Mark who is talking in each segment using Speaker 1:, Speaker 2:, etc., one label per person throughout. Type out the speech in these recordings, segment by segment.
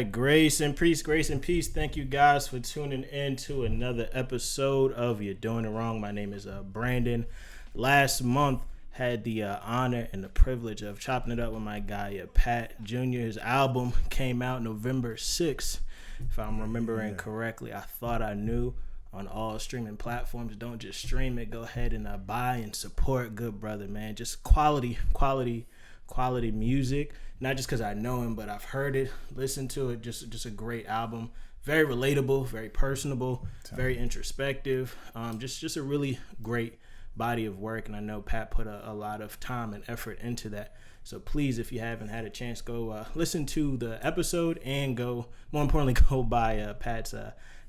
Speaker 1: right, grace and peace. Thank you guys for tuning in to another episode of You're Doing It Wrong. My name is Brandon. Last month, had the honor and the privilege of chopping it up with my guy Pat Jr. His album came out November 6th, if I'm remembering correctly. I thought I knew. On all streaming platforms. Don't just stream it. Go ahead and buy and support good brother, man. Just quality music. Not just because I know him, but I've heard it, listened to it. Just a great album. Very relatable, very personable, very introspective. Just a really great body of work. And I know Pat put a lot of time and effort into that. So please, if you haven't had a chance, go listen to the episode and more importantly, go buy Pat's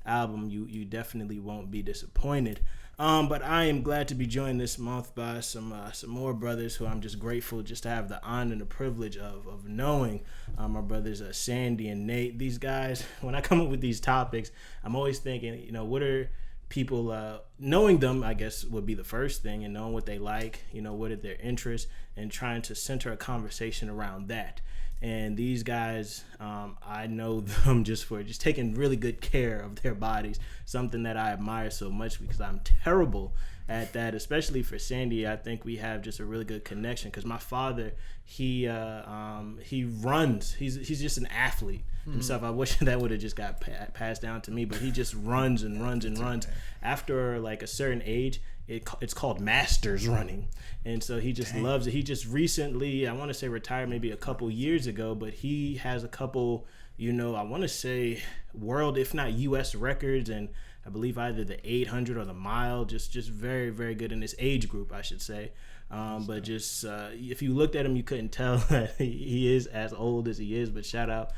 Speaker 1: album. You definitely won't be disappointed. But I am glad to be joined this month by some more brothers who I'm just grateful just to have the honor and the privilege of knowing. My brothers Sandy and Nate. These guys, when I come up with these topics, I'm always thinking, what are people, knowing them, I guess, would be the first thing, and knowing what they like, what are their interests, and trying to center a conversation around that. And these guys, I know them just for taking really good care of their bodies, something that I admire so much because I'm terrible at that, especially for Sandy. I think we have just a really good connection because my father, he runs. He's just an athlete himself. I wish that would have just got passed down to me, but he just runs and runs and runs. After like a certain age, it's called masters running, and so he just loves it. He just recently, I want to say, retired maybe a couple years ago, but he has a couple, I want to say world, if not U.S. records, and I believe either the 800 or the mile. Just very, very good in his age group, I should say. But just if you looked at him, you couldn't tell that he is as old as he is. But shout out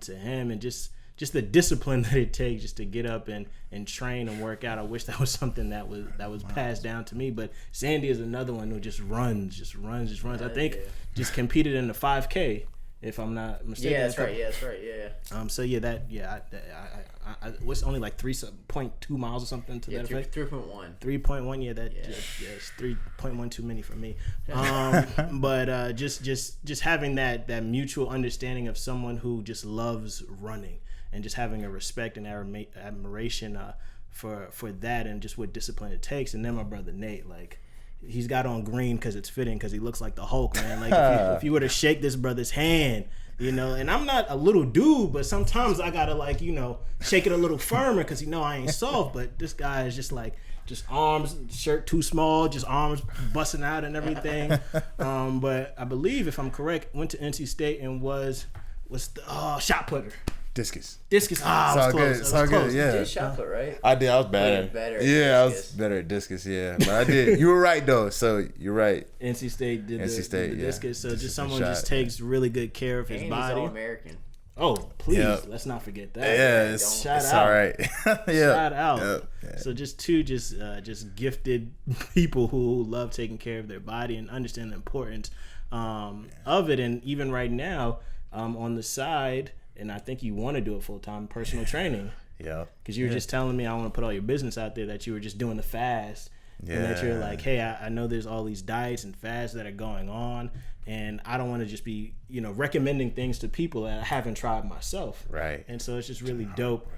Speaker 1: to him, and just the discipline that it takes just to get up and train and work out. I wish that was something that was passed down to me. But Sandy is another one who just runs. I think just competed in the 5K, if I'm not mistaken.
Speaker 2: Yeah, that's right. Yeah.
Speaker 1: So I what's only like 3.2 miles or something to that effect?
Speaker 2: 3.1.
Speaker 1: 3.1. Yeah, it's 3.1 too many for me. But just having that mutual understanding of someone who just loves running. And just having a respect and admiration for that, and just what discipline it takes. And then my brother Nate, like, he's got on green because it's fitting, because he looks like the Hulk, man. Like if you were to shake this brother's hand, and I'm not a little dude, but sometimes I gotta shake it a little firmer because I ain't soft. But this guy is just arms, shirt too small, just arms busting out and everything. But I believe, if I'm correct, went to NC State and was the shot putter.
Speaker 3: Discus.
Speaker 1: I was close.
Speaker 3: It's all good. Yeah.
Speaker 2: You did shot put, right?
Speaker 3: I did. I was better.
Speaker 2: Yeah,
Speaker 3: I was better at discus. Yeah, but I did. You were right though. So you're right.
Speaker 1: NC State did the discus. So just someone just takes really good care of his
Speaker 2: and
Speaker 1: body.
Speaker 2: He's All-American.
Speaker 1: Oh, please, let's not forget that.
Speaker 3: Yeah, it's all right.
Speaker 1: Shout out.
Speaker 3: Yeah.
Speaker 1: So just two gifted people who love taking care of their body and understand the importance of it. And even right now, on the side. And I think you want to do it full time, personal training.
Speaker 3: Yeah.
Speaker 1: Because you were just telling me, I want to put all your business out there, that you were just doing the fast. Yeah. And that you're like, hey, I know there's all these diets and fasts that are going on, and I don't want to just be, recommending things to people that I haven't tried myself.
Speaker 3: Right.
Speaker 1: And so it's just really dope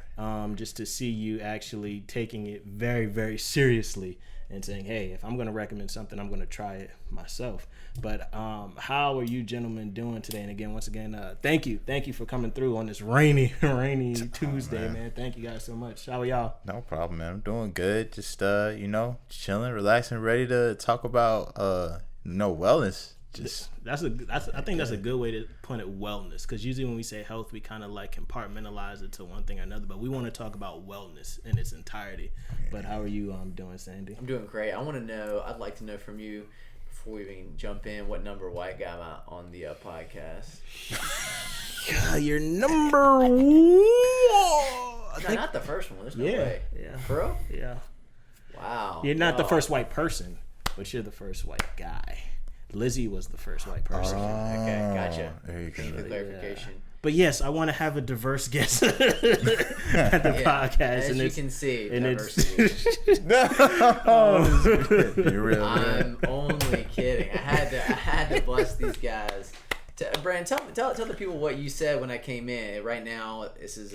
Speaker 1: just to see you actually taking it very, very seriously and saying, hey, if I'm going to recommend something, I'm going to try it myself. But how are you gentlemen doing today? And again, once again, thank you for coming through on this rainy Tuesday, man. Thank you guys so much. How are y'all?
Speaker 3: No problem, man. I'm doing good. Just chilling, relaxing, ready to talk about wellness.
Speaker 1: I think that's a good way to put it, wellness, because usually when we say health, we kind of like compartmentalize it to one thing or another, but we want to talk about wellness in its entirety. But how are you doing, Sandy?
Speaker 2: I'm doing great. I'd like to know from you, before we even jump in, what number white guy am I on the podcast?
Speaker 1: Yeah, you're number one.
Speaker 2: Not the first one. There's no way.
Speaker 1: Yeah.
Speaker 2: Bro?
Speaker 1: Yeah.
Speaker 2: Wow.
Speaker 1: You're not the first white person, but you're the first white guy. Lizzie was the first white person.
Speaker 2: Okay, gotcha.
Speaker 3: There you go.
Speaker 2: Thank you for clarification.
Speaker 1: But yes, I want to have a diverse guest at the podcast.
Speaker 2: As you can see, diversity.
Speaker 3: You're real.
Speaker 2: I'm only kidding. I had to bless these guys Brandon, tell the people what you said when I came in. Right now, this is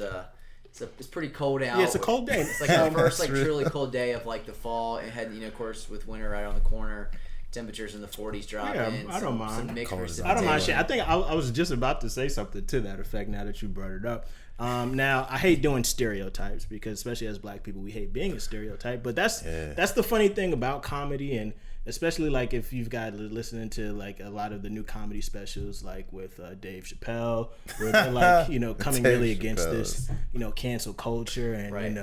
Speaker 2: it's pretty cold out.
Speaker 1: Yeah, it's a cold day.
Speaker 2: It's like the first truly cold day of like the fall, and had of course with winter right on the corner. Temperatures in the 40s dropping.
Speaker 1: Yeah, I don't mind.
Speaker 2: Some mixed precipitation.
Speaker 1: I don't mind shit. I think I was just about to say something to that effect now that you brought it up. Now I hate doing stereotypes because especially as black people we hate being a stereotype. But that's the funny thing about comedy, and especially like if you've got listening to like a lot of the new comedy specials like with Dave Chappelle, where they're like coming really against this cancel culture and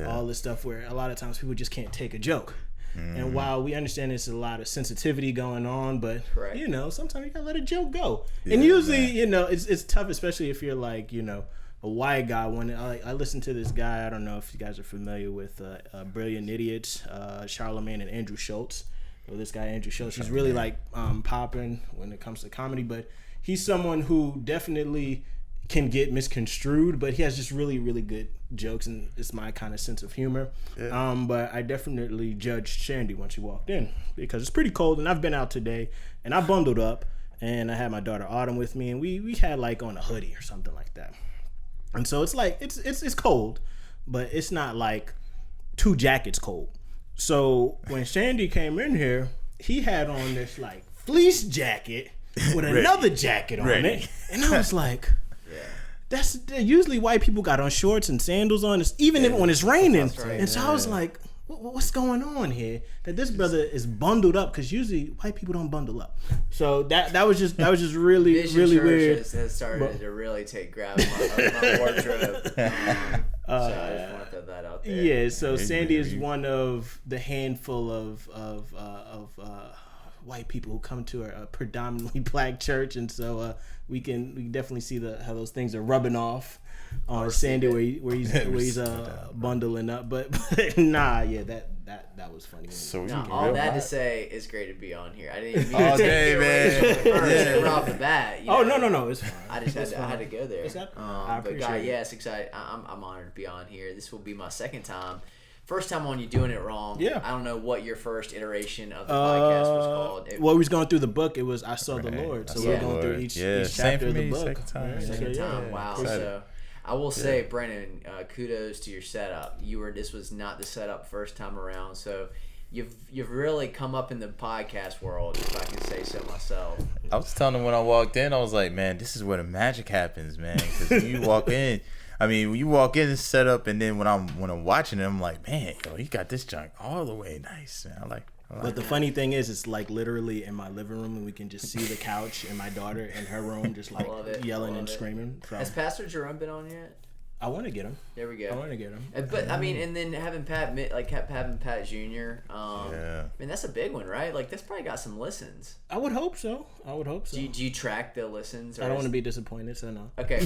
Speaker 1: all this stuff where a lot of times people just can't take a joke. And while we understand there's a lot of sensitivity going on, but sometimes you gotta let a joke go. And usually, it's tough, especially if you're like, a white guy. When I listen to this guy, I don't know if you guys are familiar with Brilliant Idiots, Charlemagne and Andrew Schultz. Well, this guy Andrew Schultz, he's really like popping when it comes to comedy, but he's someone who definitely can get misconstrued, but he has just really, really good jokes, and it's my kind of sense of humor. But I definitely judged Shandy when she walked in because it's pretty cold, and I've been out today, and I bundled up, and I had my daughter Autumn with me, and we had like on a hoodie or something like that. And so it's like it's cold, but it's not like 2 jackets cold. So when Shandy came in here, he had on this like fleece jacket with another jacket on it, and I was like, that's usually white people got on shorts and sandals on, even when it's raining. Right. And so I was like, what's going on here? That this brother is bundled up, because usually white people don't bundle up. So that was just really
Speaker 2: Vision
Speaker 1: really
Speaker 2: Church
Speaker 1: weird.
Speaker 2: Has started to really take grab of my wardrobe. So I just want to throw that out there.
Speaker 1: Yeah. So Sandy is one of the handful of white people who come to a predominantly black church, and so we can definitely see how those things are rubbing off on Sandy where he's bundling up, but nah, yeah, that was funny.
Speaker 2: So all that to say, it's great to be on here. I didn't mean
Speaker 3: all
Speaker 2: to
Speaker 3: day, man.
Speaker 2: right off the bat.
Speaker 1: No, it's fine.
Speaker 2: I just had to go there.
Speaker 1: I appreciate
Speaker 2: but
Speaker 1: it.
Speaker 2: Yeah, it's exciting. I'm honored to be on here. This will be my second time. First time on you doing it wrong.
Speaker 1: Yeah.
Speaker 2: I don't know what your first iteration of the podcast was called.
Speaker 1: Well, we was going through the book. It was I Saw the Lord. So we're going through each chapter of the book.
Speaker 2: Second time. Wow. So I will say, Brennan, kudos to your setup. This was not the setup first time around. So you've really come up in the podcast world, if I can say so myself.
Speaker 3: I was telling them when I walked in, I was like, man, this is where the magic happens, man. Because when you walk in. when you walk in and set up, and then when I'm watching it, I'm like, man, he got this junk all the way nice, man. I like
Speaker 1: but the funny thing is, it's like literally in my living room, and we can just see the couch, and my daughter in her room just like yelling and screaming.
Speaker 2: Has Pastor Jerome been on yet?
Speaker 1: I want to get him.
Speaker 2: There we go.
Speaker 1: I want to get him.
Speaker 2: But and then having Pat Jr. That's a big one, right? Like, that's probably got some listens.
Speaker 1: I would hope so. Do
Speaker 2: you track the listens?
Speaker 1: I don't want to be disappointed, so no.
Speaker 2: Okay.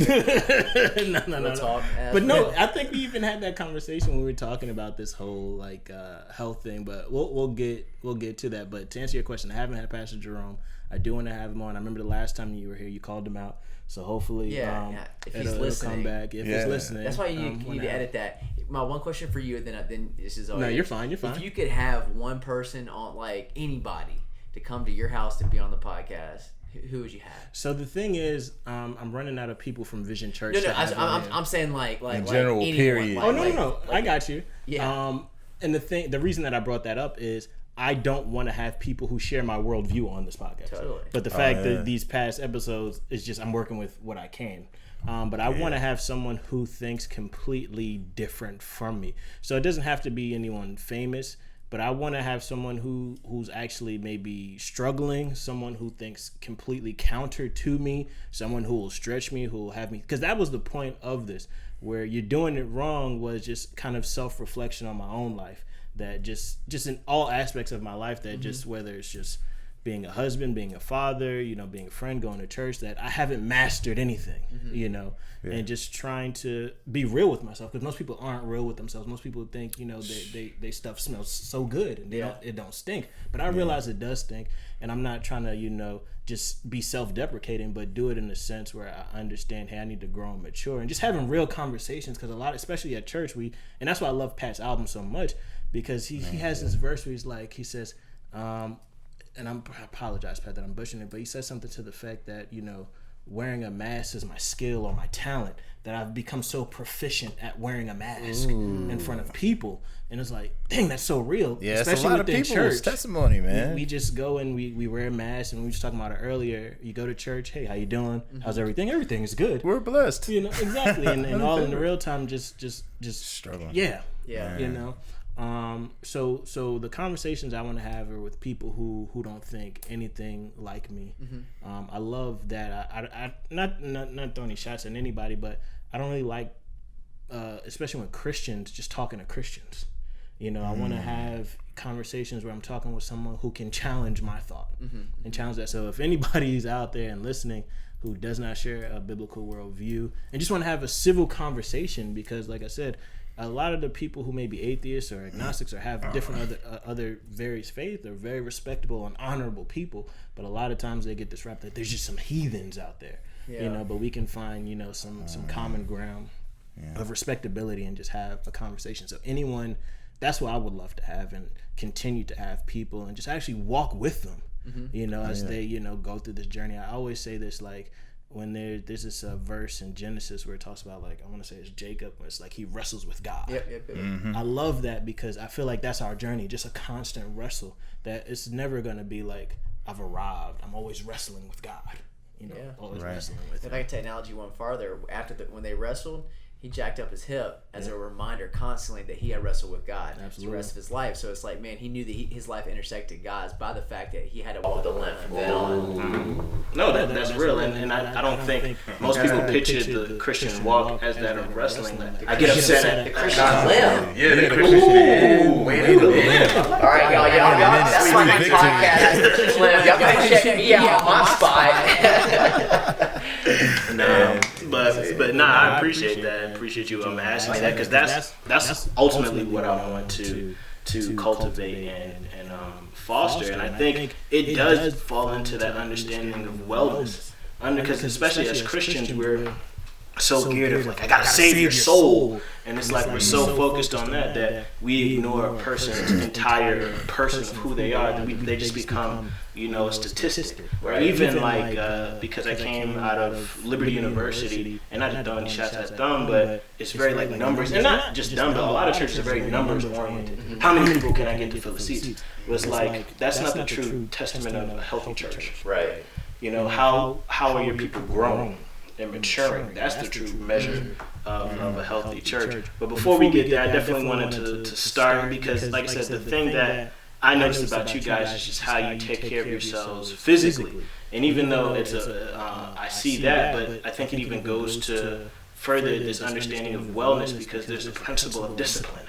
Speaker 1: No.
Speaker 2: Talk
Speaker 1: but no, I think we even had that conversation when we were talking about this whole health thing. But we'll get to that. But to answer your question, I haven't had Pastor Jerome. I do want to have him on. I remember the last time you were here, you called him out. So hopefully,
Speaker 2: if he's listening,
Speaker 1: it'll come back. If he's listening,
Speaker 2: that's why you need to edit that. My one question for you, then this is all.
Speaker 1: No, you're fine.
Speaker 2: If you could have one person on, like anybody, to come to your house to be on the podcast, who would you have?
Speaker 1: So the thing is, I'm running out of people from Vision Church.
Speaker 2: No, I'm saying like
Speaker 3: general
Speaker 2: anyone,
Speaker 3: period.
Speaker 1: No. I got you.
Speaker 2: Yeah.
Speaker 1: And the reason that I brought that up is, I don't want to have people who share my worldview on this podcast.
Speaker 2: Totally.
Speaker 1: But the fact that these past episodes is just, I'm working with what I can. But I want to have someone who thinks completely different from me. So it doesn't have to be anyone famous, but I want to have someone who's actually maybe struggling, someone who thinks completely counter to me, someone who will stretch me, who will have me. Because that was the point of this, where you're doing it wrong was just kind of self-reflection on my own life. That just in all aspects of my life, that just whether it's just being a husband, being a father, being a friend, going to church, that I haven't mastered anything, and just trying to be real with myself, because most people aren't real with themselves. Most people think, they stuff smells so good and it don't stink, but I realize it does stink, and I'm not trying to, just be self-deprecating, but do it in a sense where I understand, hey, I need to grow and mature, and just having real conversations, because a lot, especially at church, and that's why I love Pat's album so much, because he has this verse where he says, and I apologize, Pat, that I'm butchering it, but he said something to the fact that, wearing a mask is my skill or my talent, that I've become so proficient at wearing a mask in front of people. And it's like, dang, that's so real.
Speaker 3: Yeah,
Speaker 1: especially
Speaker 3: it's a lot
Speaker 1: within
Speaker 3: of people's
Speaker 1: church.
Speaker 3: testimony, man.
Speaker 1: We just go and we wear a mask, and we were just talking about it earlier. You go to church, hey, how you doing? How's everything? Everything is good.
Speaker 3: We're blessed.
Speaker 1: Exactly. And all in the real time, just
Speaker 3: struggling.
Speaker 1: Yeah.
Speaker 2: Yeah.
Speaker 1: So the conversations I want to have are with people who don't think anything like me. I love that. I not throwing any shots at anybody, but I don't really like, especially when Christians, just talking to Christians. I want to have conversations where I'm talking with someone who can challenge my thought and challenge that. So if anybody's out there and listening who does not share a biblical worldview and just want to have a civil conversation, because like I said, a lot of the people who may be atheists or agnostics or have different other various faith are very respectable and honorable people, but a lot of times they get disrupted. There's just some heathens out there, but we can find some common ground of respectability and just have a conversation. So anyone, that's what I would love to have and continue to have people and just actually walk with them, as they go through this journey. I always say this, like, when there's this verse in Genesis where it talks about, like, I want to say it's Jacob, where it's like he wrestles with God.
Speaker 2: Yep.
Speaker 1: I love that, because I feel like that's our journey, just a constant wrestle, that it's never going to be like I've arrived. I'm always wrestling with God, always wrestling with
Speaker 2: If I can take an analogy one farther, when they wrestled, he jacked up his hip as a reminder constantly that he had wrestled with God the rest of his life. So it's like, man, he knew that his life intersected God's by the fact that he had to walk with a limp from then on.
Speaker 1: No, that's real, and I don't think most people picture the Christian walk as that of wrestling. I get upset at the Christian
Speaker 2: limb.
Speaker 3: Yeah, the Christian.
Speaker 2: Wait a minute. All right, y'all. That's my podcast. Y'all gotta check me out on my spot.
Speaker 1: But I appreciate that. I appreciate you asking me that, because that's ultimately what I want to cultivate and foster. And I think it does fall into that understanding of wellness, because especially as Christians, we're so geared of, like, I gotta save your soul, and it's like we're so focused on that we ignore a person's entire person of who they are, that they just become a statistic. Or even like because I came out of Liberty University, and not just throwing shots at them, but it's very like numbers, and not just them, but a lot of churches are very numbers oriented. How many people can I get to fill the seats? But it's like that's not the true testament of a healthy church.
Speaker 2: Right.
Speaker 1: How are your people growing and maturing? That's the true measure of a healthy church. But before we get there, I definitely wanted to start, because like I said, the thing that I noticed about you guys is just how you take care of yourselves physically. And even though it's I see that, but I think it even goes to further this understanding of wellness, because there's a principle of discipline.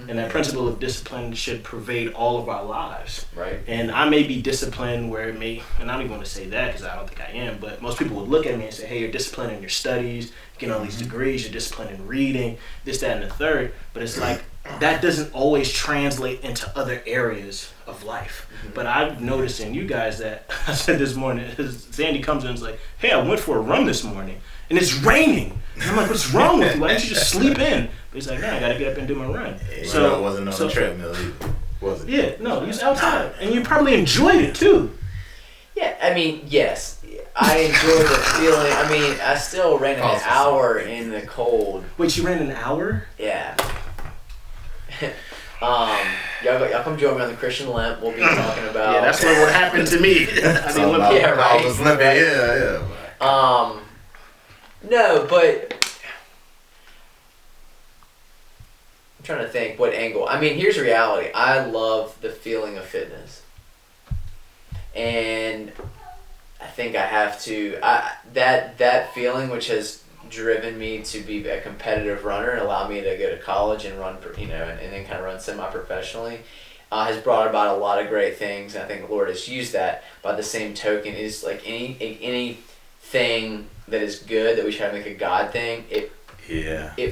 Speaker 1: And that principle of discipline should pervade all of our lives.
Speaker 2: Right.
Speaker 1: And I may be disciplined where it may, and I don't even want to say that because I don't think I am, but most people would look at me and say, hey, you're disciplined in your studies, you get all these degrees, you're disciplined in reading, this, that, and the third. But it's like, that doesn't always translate into other areas of life. But I've noticed in you guys that, I said this morning, Sandy comes in and is like, hey, I went for a run this morning, and it's raining. And I'm like, what's wrong with you? Why don't you just sleep in? But he's like, no, I got to get up and do my run.
Speaker 3: So it wasn't on the treadmill either, was it?
Speaker 1: Yeah, no, he was outside. And you probably enjoyed it, too.
Speaker 2: Yeah, I mean, yes. I enjoy the feeling. I mean, I still ran an hour in the cold.
Speaker 1: Wait, you ran an hour?
Speaker 2: Yeah. Y'all come join me on the Christian Limp. We'll be talking about.
Speaker 1: Yeah, that's what happened to me.
Speaker 2: Yeah, right.
Speaker 3: I was limping. Yeah.
Speaker 2: No, but I'm trying to think what angle. I mean, here's the reality. I love the feeling of fitness, and I think I have to. That feeling, which has driven me to be a competitive runner and allowed me to go to college and run, and then kind of run semi-professionally, has brought about a lot of great things. And I think the Lord has used that. By the same token, is like anything that is good that we try to make a God thing, it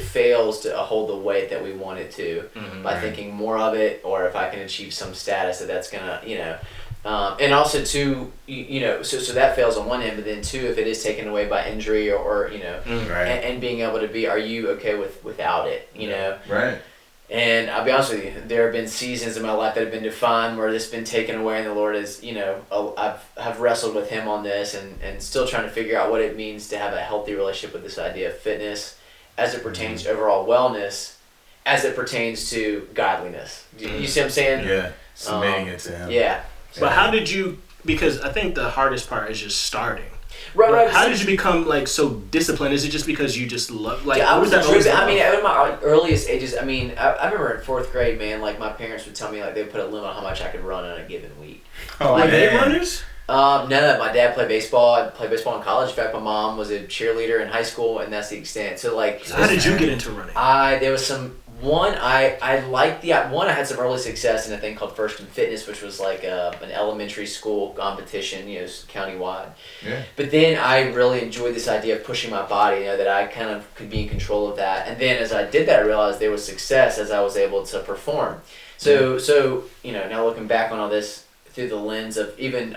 Speaker 2: fails to hold the weight that we want it to by thinking more of it, or if I can achieve some status that's gonna, and also too, so that fails on one end, but then two, if it is taken away by injury or and being able to be, are you okay without it,
Speaker 3: Right.
Speaker 2: And I'll be honest with you, there have been seasons in my life that have been defined where this has been taken away, and the Lord has, I've wrestled with Him on this, and still trying to figure out what it means to have a healthy relationship with this idea of fitness as it pertains to overall wellness, as it pertains to godliness. You see what I'm saying?
Speaker 3: Yeah, submitting it to Him.
Speaker 2: Yeah.
Speaker 1: But how did you? Because I think the hardest part is just starting.
Speaker 2: Right.
Speaker 1: How did you become like so disciplined? Is it just because you just love like?
Speaker 2: Yeah, I was
Speaker 1: driven.
Speaker 2: I mean, in my earliest ages, I mean, I remember in 4th grade, man, like my parents would tell me like they would put a limit on how much I could run in a given week.
Speaker 3: Oh,
Speaker 1: like
Speaker 3: man.
Speaker 1: runners?
Speaker 2: No, my dad played baseball. I played baseball in college. In fact, my mom was a cheerleader in high school, and that's the extent. So like,
Speaker 1: So how did you get into running?
Speaker 2: There was some. I liked I had some early success in a thing called First in Fitness, which was like an elementary school competition, countywide.
Speaker 3: Yeah.
Speaker 2: But then I really enjoyed this idea of pushing my body, that I kind of could be in control of that. And then as I did that, I realized there was success as I was able to perform. So now looking back on all this through the lens of even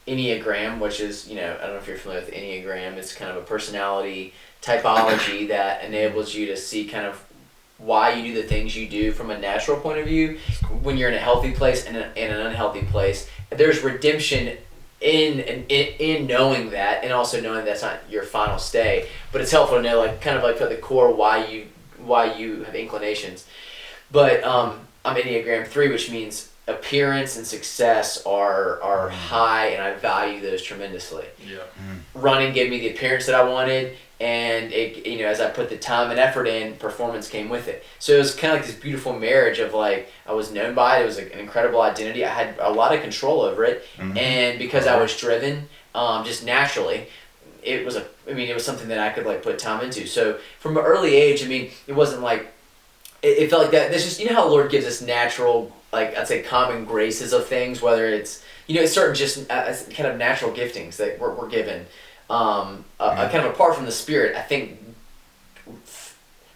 Speaker 2: Enneagram, which is, I don't know if you're familiar with Enneagram, it's kind of a personality typology that enables you to see kind of why you do the things you do from a natural point of view when you're in a healthy place and in an unhealthy place. There's redemption in knowing that, and also knowing that's not your final stay. But it's helpful to know, like, kind of like at the core why you have inclinations. But I'm Enneagram 3, which means appearance and success are high, and I value those tremendously.
Speaker 1: Yeah.
Speaker 2: Running gave me the appearance that I wanted. And it, as I put the time and effort in, performance came with it. So it was kind of like this beautiful marriage of like, I was known by it. It was like an incredible identity. I had a lot of control over it. Mm-hmm. And because I was driven, just naturally, it was something that I could like put time into. So from an early age, it wasn't like, it felt like that. This just, how the Lord gives us natural, like I'd say common graces of things, whether it's, it's certain just kind of natural giftings that we're given. Kind of apart from the Spirit, I think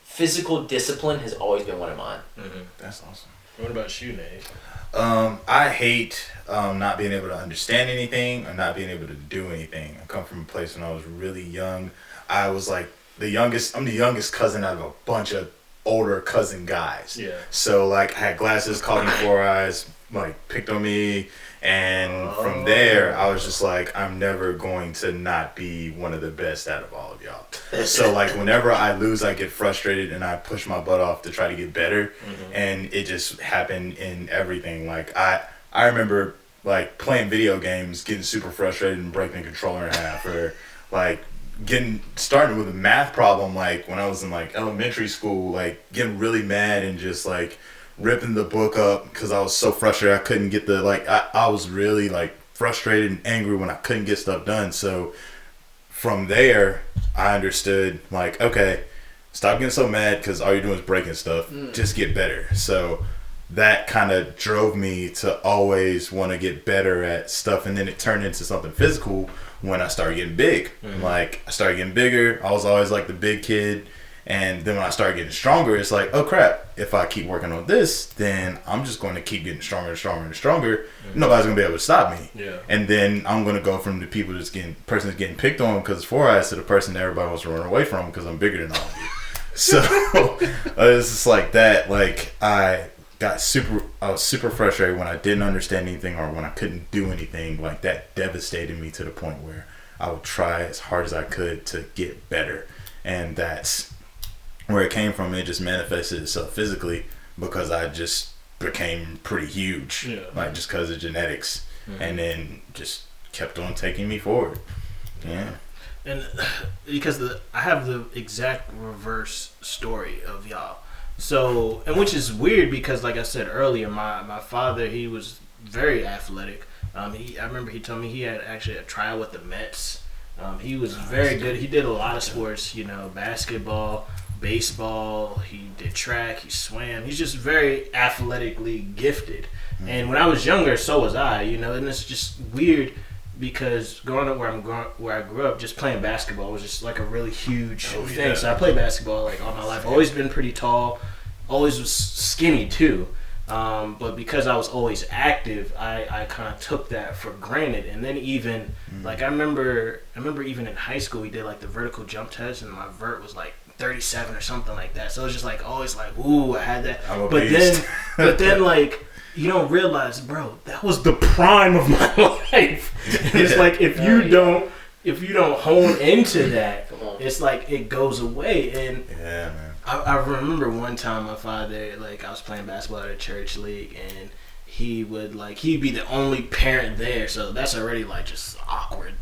Speaker 2: physical discipline has always been one of mine.
Speaker 3: Mm-hmm. That's awesome.
Speaker 1: What about you, Nate?
Speaker 3: I hate not being able to understand anything or not being able to do anything. I come from a place when I was really young. I was like the youngest. I'm the youngest cousin out of a bunch of older cousin guys.
Speaker 1: Yeah.
Speaker 3: So like I had glasses, called me 4 eyes, like picked on me. And from there, I was just like, I'm never going to not be one of the best out of all of y'all. So like whenever I lose, I get frustrated and I push my butt off to try to get better. Mm-hmm. And it just happened in everything. Like I remember like playing video games, getting super frustrated and breaking the controller in half, or like starting with a math problem. Like when I was in like elementary school, like getting really mad and just like ripping the book up because I was so frustrated I couldn't get I was really like frustrated and angry when I couldn't get stuff done. So from there I understood like, okay, stop getting so mad because all you're doing is breaking stuff. Just get better. So that kind of drove me to always want to get better at stuff, and then it turned into something physical when I started getting big. Like I started getting bigger. I was always like the big kid. And then when I started getting stronger, it's like, oh crap, if I keep working on this, then I'm just going to keep getting stronger and stronger and stronger. Mm-hmm. Nobody's going to be able to stop me.
Speaker 1: Yeah. And
Speaker 3: then I'm going to go from the person that's getting picked on because 4 eyes to the person that everybody wants to run away from because I'm bigger than all of you. So it's just like that. Like I was super frustrated when I didn't understand anything or when I couldn't do anything. Like that devastated me to the point where I would try as hard as I could to get better. And that's where it came from. It just manifested itself physically because I just became pretty huge, like just because of genetics, and then just kept on taking me forward. Yeah.
Speaker 1: And because I have the exact reverse story of y'all. So, and which is weird because like I said earlier, my father, he was very athletic. I remember he told me he had actually a trial with the Mets. He was very good. He did a lot of sports, basketball, baseball, he did track, he swam. He's just very athletically gifted. Mm-hmm. And when I was younger, so was I, and it's just weird because growing up where I grew up, just playing basketball was just like a really huge thing. Yeah. So I played basketball like all my life. Always been pretty tall, always was skinny too. But because I was always active, I kind of took that for granted. And then even like I remember even in high school we did like the vertical jump test, and my vert was like 37 or something like that. So it was just like always like, ooh, I had that.
Speaker 3: But
Speaker 1: then like you don't realize, bro, that was the prime of my life. It's like if you don't hone into that, it's like it goes away. And
Speaker 3: yeah, man.
Speaker 1: I remember one time my father, like I was playing basketball at a church league, and he'd be the only parent there, so that's already like just awkward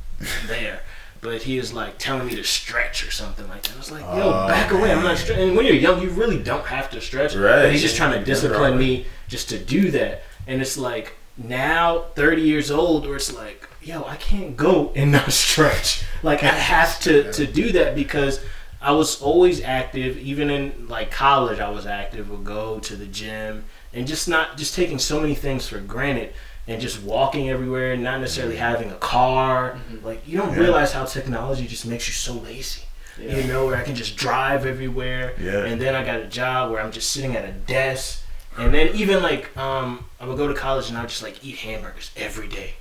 Speaker 1: there. But he was like telling me to stretch or something like that. I was like, yo, back away. I'm not stretching. And when you're young, you really don't have to stretch.
Speaker 3: Right.
Speaker 1: But he's just trying to discipline me just to do that. And it's like now, 30 years old, where it's like, yo, I can't go and not stretch. Like I have to do that because I was always active. Even in like college, I was active. Would go to the gym and just taking so many things for granted. And just walking everywhere, not necessarily having a car. Like, you don't realize how technology just makes you so lazy. Yeah. You know, where I can just drive everywhere. Yeah. And then I got a job where I'm just sitting at a desk. And then even, like, I would go to college and I would just, like, eat hamburgers every day.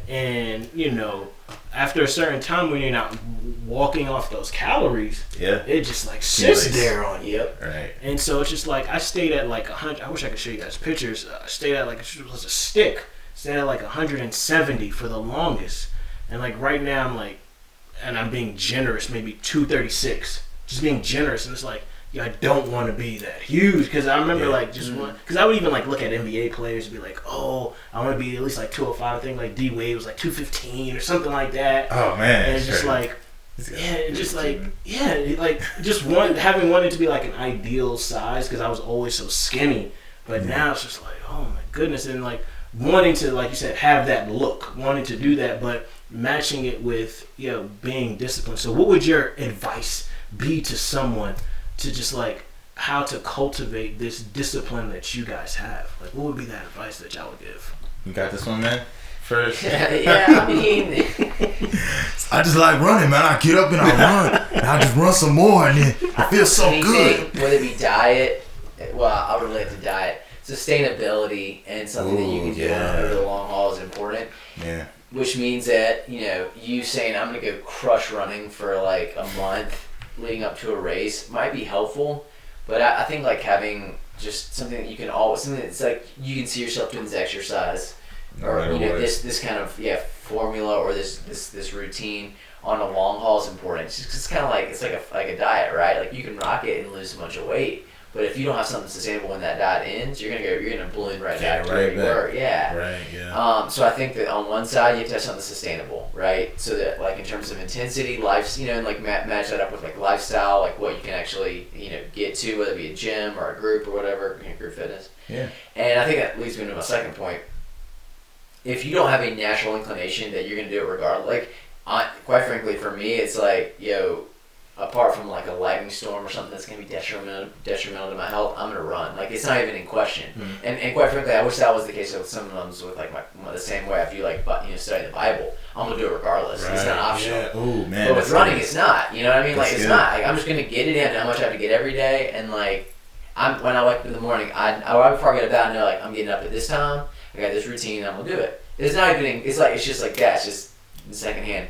Speaker 1: And, you know, after a certain time when you're not walking off those calories, it just like sits there on you.
Speaker 3: Right.
Speaker 1: And so it's just like I stayed at like 100. I wish I could show you guys pictures. I stayed at like it was a stick. Stayed at like 170 for the longest. And like right now I'm like, and I'm being generous, maybe 236. Just being generous, and it's like, I don't want to be that huge, because I remember like just because I would even like look at NBA players and be like, oh, I want to be at least like 205. I think like D Wade was like 215 or something like that.
Speaker 3: Oh man,
Speaker 1: and it's just like, having wanted to be like an ideal size because I was always so skinny, but now it's just like, oh my goodness, and like wanting to, like you said, have that look, wanting to do that, but matching it with being disciplined. So what would your advice be to someone to just like how to cultivate this discipline that you guys have? Like, what would be that advice that y'all would give?
Speaker 3: You got this one, man? First.
Speaker 2: I mean,
Speaker 3: I just like running, man. I get up and I run, and I just run some more, and then I feel so good.
Speaker 2: Whether it be diet, well, I'll relate to diet. Sustainability and something that you can do over the long haul is important.
Speaker 3: Yeah.
Speaker 2: Which means that, you saying I'm going to go crush running for like a month leading up to a race might be helpful, but I think like having just something that you can always, something that's like you can see yourself doing this exercise, or this kind of formula or this routine on a long haul is important. It's kind of like it's like a diet, right? Like you can rock it and lose a bunch of weight, but if you don't have something sustainable when that diet ends, you're gonna balloon right back to where you were. So I think that on one side you have to have something sustainable, right? So that like in terms of intensity, life, and like match that up with like lifestyle, like what you can actually get to, whether it be a gym or a group or whatever, group fitness.
Speaker 3: Yeah.
Speaker 2: And I think that leads me to my second point. If you don't have a natural inclination that you're gonna do it regardless, like quite frankly for me, it's like apart from like a lightning storm or something that's going to be detrimental to my health, I'm going to run. Like, it's not even in question. Mm-hmm. And quite frankly, I wish that was the case with some of them with like the same way after you like study the Bible. I'm going to do it regardless. Right. It's not optional.
Speaker 3: Yeah. Ooh, man,
Speaker 2: but with running, it's not. You know what I mean?
Speaker 3: That's
Speaker 2: like, it's
Speaker 3: good.
Speaker 2: not. Like, I'm just going to get it in how much I have to get every day. And like, when I wake up in the morning, before I get up, I know like I'm getting up at this time. I got this routine. I'm going to do it. It's not even, it's just like that. It's just in secondhand.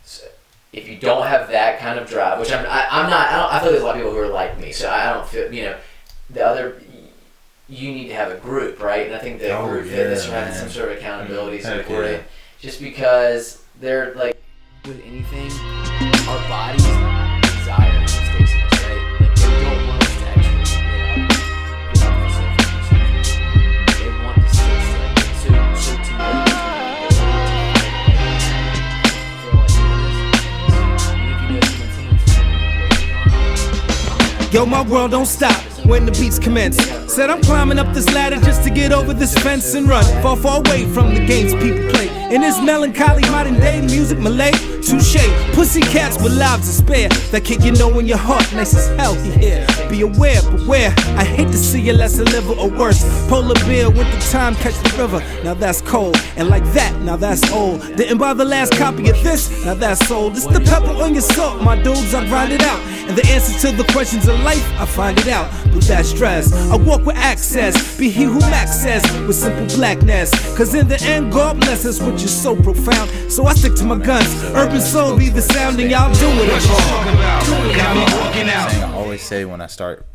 Speaker 2: So, if you don't have that kind of drive, which I'm not, I feel there's a lot of people who are like me, so I don't feel, you need to have a group, right? And I think that group fitness or having some sort of accountability is important. Just because they're like, with anything, our bodies desire mistakes, right? Like, they don't want us to actually get up and stuff. They want to stay so to know.
Speaker 4: Yo, my world don't stop when the beats commence. Said I'm climbing up this ladder just to get over this fence and run far, far away from the games people play. In this melancholy modern day music, Malay, touche. Pussycats with lives to spare that kick in your heart, nice as hell. Yeah, be aware, beware. I hate to see you less a liver or worse. Polar bear, winter time, catch the river. Now that's cold, and like that, now that's old. Didn't buy the last copy of this, now that's old. It's the pepper on your salt, my dudes, I grind it out. And the answers to the questions of life, I find it out. without stress. I walk with access, be he who Max says, with simple blackness. Cause in the end, God bless us, which is so profound. So I stick to my guns. Urban soul be the sound, and y'all do it.
Speaker 3: I always say when I start